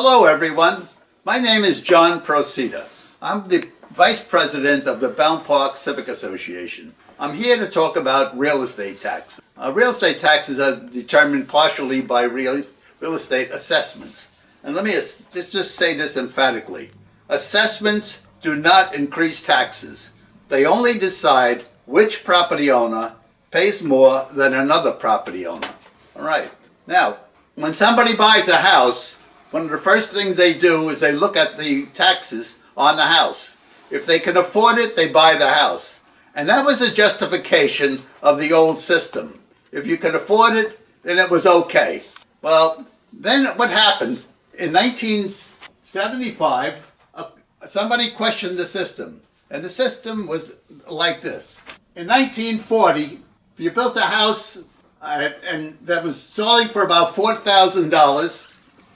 Hello everyone, my name is John Procida. I'm the Vice President of the Bowne Park Civic Association. I'm here to talk about real estate taxes. Real estate taxes are determined partially by real estate assessments. And let me just say this emphatically. Assessments do not increase taxes. They only decide which property owner pays more than another property owner. All right. Now, when somebody buys a house, one of the first things they do is they look at the taxes on the house. If they can afford it, they buy the house. And that was a justification of the old system. If you could afford it, then it was okay. Well, then what happened? In 1975, somebody questioned the system. And the system was like this. In 1940, if you built a house and that was selling for about $4,000,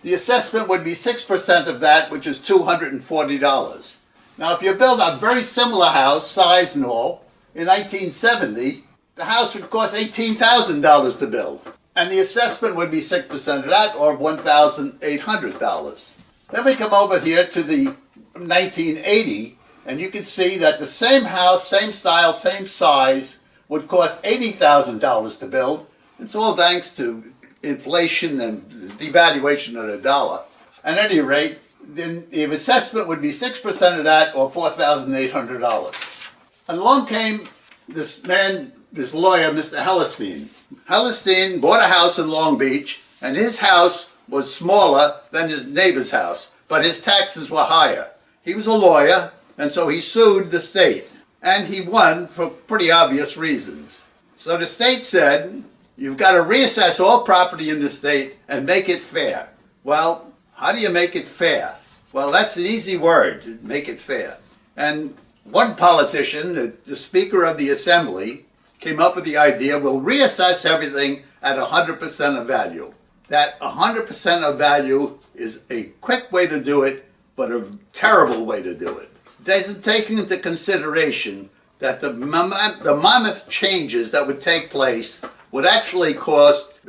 the assessment would be 6% of that, which is $240. Now, if you build a very similar house, size and all, in 1970, the house would cost $18,000 to build. And the assessment would be 6% of that, or $1,800. Then we come over here to the 1980, and you can see that the same house, same style, same size, would cost $80,000 to build. It's all thanks to inflation and devaluation of the dollar. At any rate, then the assessment would be 6% of that, or $4,800. And along came this man, this lawyer, Mr. Hellerstein. Hellerstein bought a house in Long Beach, and his house was smaller than his neighbor's house, but his taxes were higher. He was a lawyer, and so he sued the state, and he won for pretty obvious reasons. So the state said, you've got to reassess all property in the state and make it fair. Well, how do you make it fair? Well, that's an easy word, make it fair. And one politician, the Speaker of the Assembly, came up with the idea, we'll reassess everything at 100% of value. That 100% of value is a quick way to do it, but a terrible way to do it. It doesn't take into consideration that the mammoth changes that would take place would actually cause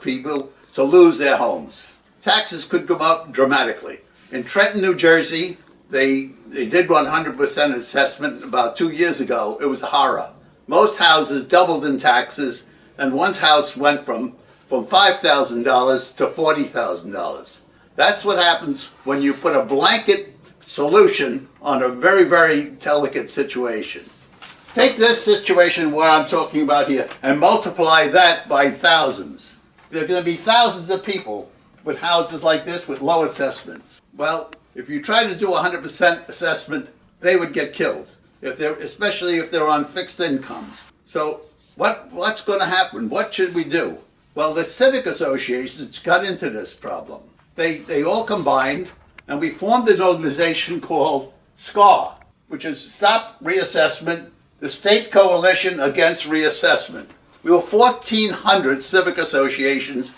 people to lose their homes. Taxes could go up dramatically. In Trenton, New Jersey, they did 100% assessment about 2 years ago. It was a horror. Most houses doubled in taxes, and one's house went from $5,000 to $40,000. That's what happens when you put a blanket solution on a very, very delicate situation. Take this situation what I'm talking about here and multiply that by thousands. There are going to be thousands of people with houses like this with low assessments. Well, if you try to do 100% assessment, they would get killed, especially if they're on fixed incomes. So what's going to happen? What should we do? Well, the civic associations got into this problem. They all combined, and we formed an organization called SCAR, which is Stop Reassessment, the State Coalition Against Reassessment. We were 1,400 civic associations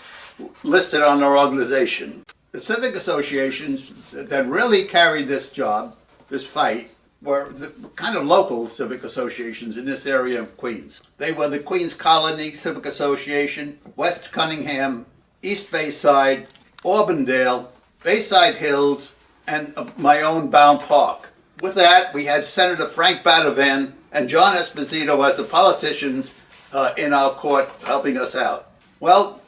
listed on our organization. The civic associations that really carried this job, this fight, were the kind of local civic associations in this area of Queens. They were the Queens Colony Civic Association, West Cunningham, East Bayside, Auburndale, Bayside Hills, and my own Bowne Park. With that, we had Senator Frank Badavan and John Esposito as the politicians in our court helping us out. Well,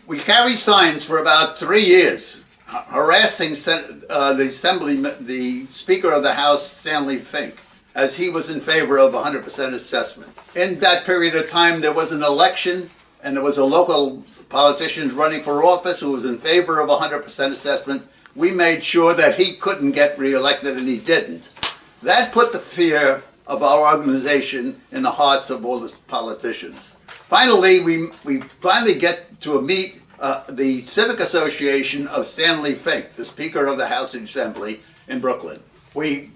we carried signs for about 3 years, harassing the Speaker of the House, Stanley Fink, as he was in favor of 100% assessment. In that period of time, there was an election, and there was a local politician running for office who was in favor of 100% assessment. We made sure that he couldn't get reelected, and he didn't. That put the fear of our organization in the hearts of all the politicians. Finally, we finally get to meet the Civic Association of Stanley Fink, the Speaker of the House Assembly in Brooklyn. We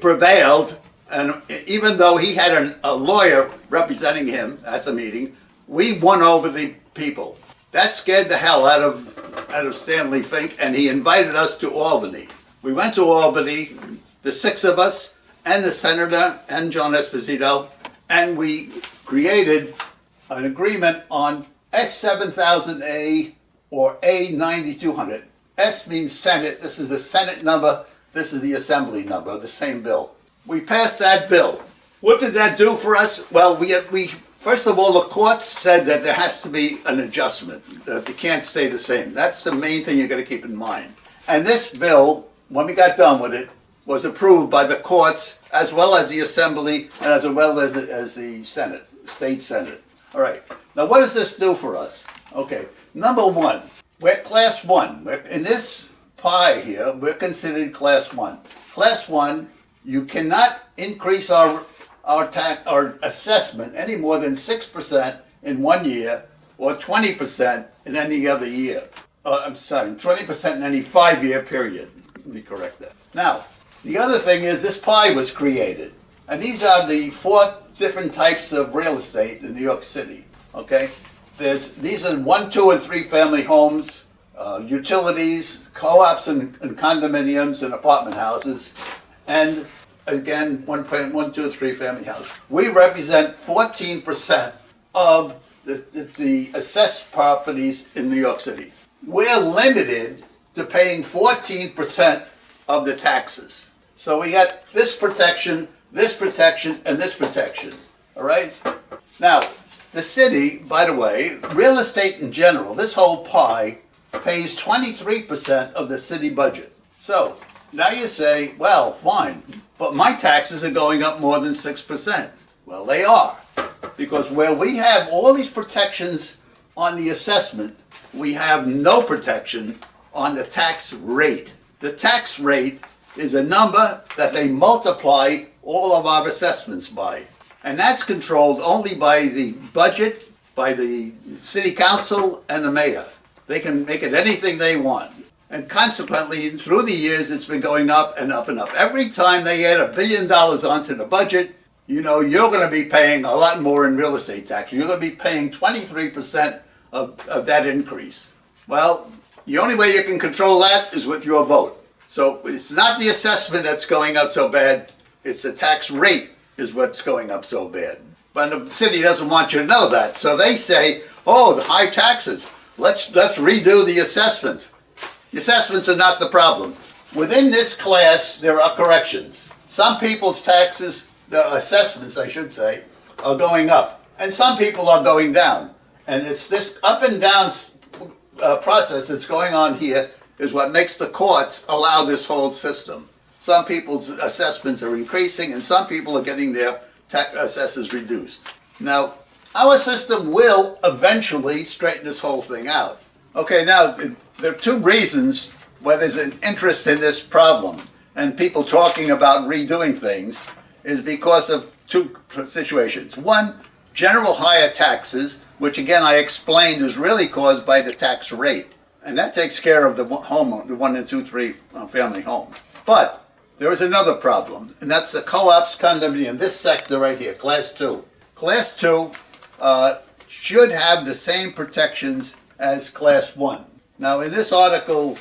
prevailed, and even though he had a lawyer representing him at the meeting, we won over the people. That scared the hell out of Stanley Fink, and he invited us to Albany. We went to Albany, the six of us, and the senator, and John Esposito, and we created an agreement on S7000A or A9200. S means Senate. This is the Senate number. This is the Assembly number, the same bill. We passed that bill. What did that do for us? Well, we first of all, the courts said that there has to be an adjustment. That it can't stay the same. That's the main thing you're going to keep in mind. And this bill, when we got done with it, was approved by the courts as well as the Assembly and as well as the Senate, State Senate. All right. Now, what does this do for us? Okay. Number one, we're Class 1. In this pie here, we're considered Class 1. Class 1, you cannot increase our assessment any more than 6% in 1 year or 20% in any other year. 20% in any 5-year period. Let me correct that. Now, the other thing is this pie was created. And these are the 4 different types of real estate in New York City. Okay? These are 1, 2, and 3 family homes, utilities, co-ops and condominiums and apartment houses, and again, 1, 2, 3 family houses. We represent 14% of the assessed properties in New York City. We're limited to paying 14% of the taxes. So we got this protection, and this protection. All right? Now, the city, by the way, real estate in general, this whole pie pays 23% of the city budget. So now you say, well, fine, but my taxes are going up more than 6%. Well, they are. Because where we have all these protections on the assessment, we have no protection on the tax rate. The tax rate is a number that they multiply all of our assessments by. And that's controlled only by the budget, by the city council, and the mayor. They can make it anything they want. And consequently, through the years, it's been going up and up and up. Every time they add $1 billion onto the budget, you know, you're going to be paying a lot more in real estate tax. You're going to be paying 23% of that increase. Well, the only way you can control that is with your vote. So it's not the assessment that's going up so bad, it's the tax rate is what's going up so bad. But the city doesn't want you to know that. So they say, oh, the high taxes, let's redo the assessments. The assessments are not the problem. Within this class, there are corrections. Some people's taxes, the assessments, I should say, are going up. And some people are going down. And it's this up and down process that's going on here is what makes the courts allow this whole system. Some people's assessments are increasing and some people are getting their tax assessments reduced. Now, our system will eventually straighten this whole thing out. Okay, now, there are 2 reasons why there's an interest in this problem and people talking about redoing things is because of 2 situations. One, general higher taxes, which again I explained is really caused by the tax rate. And that takes care of the 1 and 2, 3 family homes. But there is another problem, and that's the co-ops condominium, this sector right here, Class 2. Class 2 should have the same protections as Class 1. Now, in this article,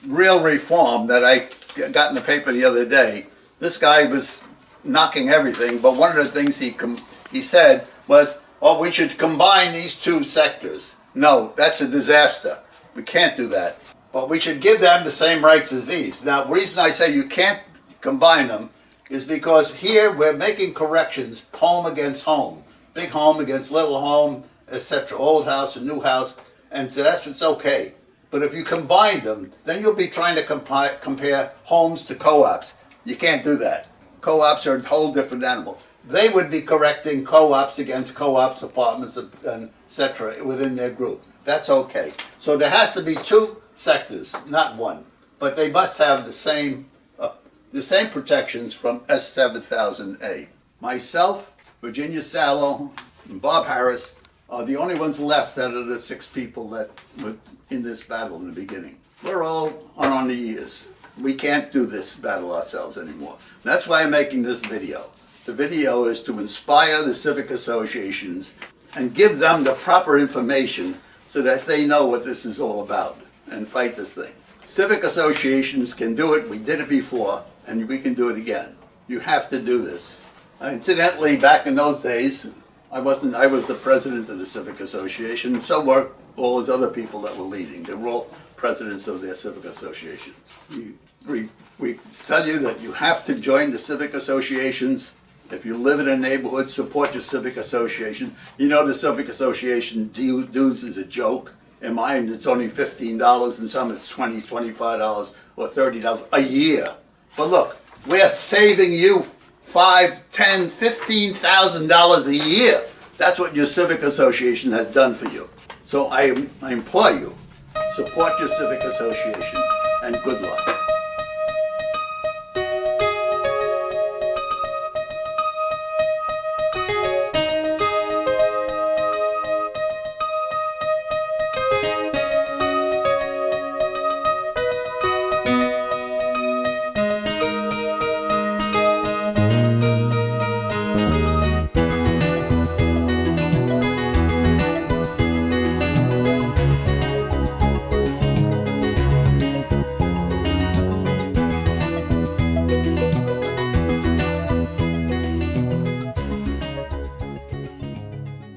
Real Reform, that I got in the paper the other day, this guy was knocking everything, but one of the things he said was, oh, we should combine these 2 sectors. No, that's a disaster. We can't do that. But we should give them the same rights as these. Now, the reason I say you can't combine them is because here we're making corrections, home against home. Big home against little home, etc. Old house and new house. And so that's what's okay. But if you combine them, then you'll be trying to compare homes to co-ops. You can't do that. Co-ops are a whole different animal. They would be correcting co-ops against co-ops, apartments, and etc. within their group. That's okay. So there has to be 2 sectors, not 1. But they must have the same protections from S7000A. Myself, Virginia Sallow, and Bob Harris are the only ones left out of the 6 people that were in this battle in the beginning. We're all on our knees. We can't do this battle ourselves anymore. That's why I'm making this video. The video is to inspire the civic associations and give them the proper information so that they know what this is all about and fight this thing. Civic associations can do it. We did it before, and we can do it again. You have to do this. Incidentally, back in those days, I was the president of the civic association, and so were all those other people that were leading. They were all presidents of their civic associations. We tell you that you have to join the civic associations. If you live in a neighborhood, support your civic association. You know the civic association dues is a joke. In mine, it's only $15, and some it's $20, $25, or $30 a year. But look, we're saving you $5,000, $10,000, $15,000 a year. That's what your civic association has done for you. So I implore you, support your civic association, and good luck.